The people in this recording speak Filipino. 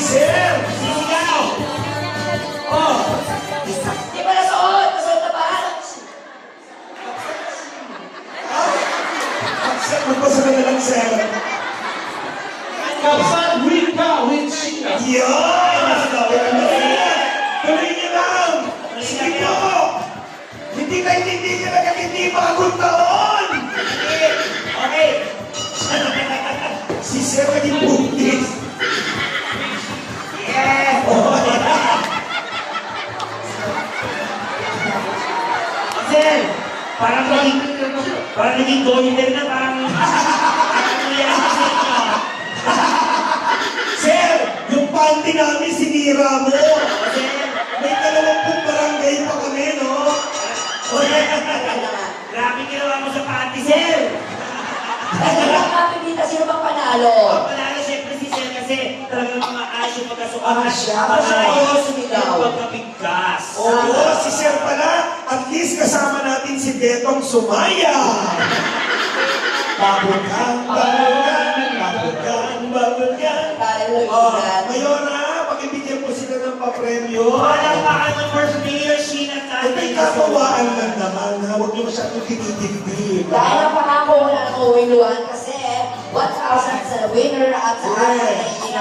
Sir! Sisigaw! Oh! Di ba nasuot? Nasuot na ba? Magpasa ka na lang, Sir. Kapsat with Sheila. Yan! Tuloy niyo lang! Sige po! Hindi kayo hindi niyo lang hindi bagong taon! Okay. Si Sir naging buntis. Yes! Sir, parang naging golden na, parang nangyayari sa inyo. Sir, yung panty namin sinira mo. Sir, May 20 barangay pa kami, no? grabe ginawa mo sa panty, sir. Ano lang mapipita? Sino bang panalo? Panalo, siyempre si sir kasi talagang mga ayos yung pagkasukat. Asya. Ayos Sumigaw. yung pagkabigkas. Oo, si Sir pala. At least kasama natin si Betong Sumaya. Babulgan, babulgan, babulgan, babulgan. Tayo Oh, lang. Mayora, pakibigyan po sila ng papremyo. Walang paano first mayor, Sheena At may kakawaan lang naman, ha? Huwag niyo masyadong tinitigdig. Dahil ang pangako wala nang uwiluhan kasi 1,000 sa winner at sa Yes. akin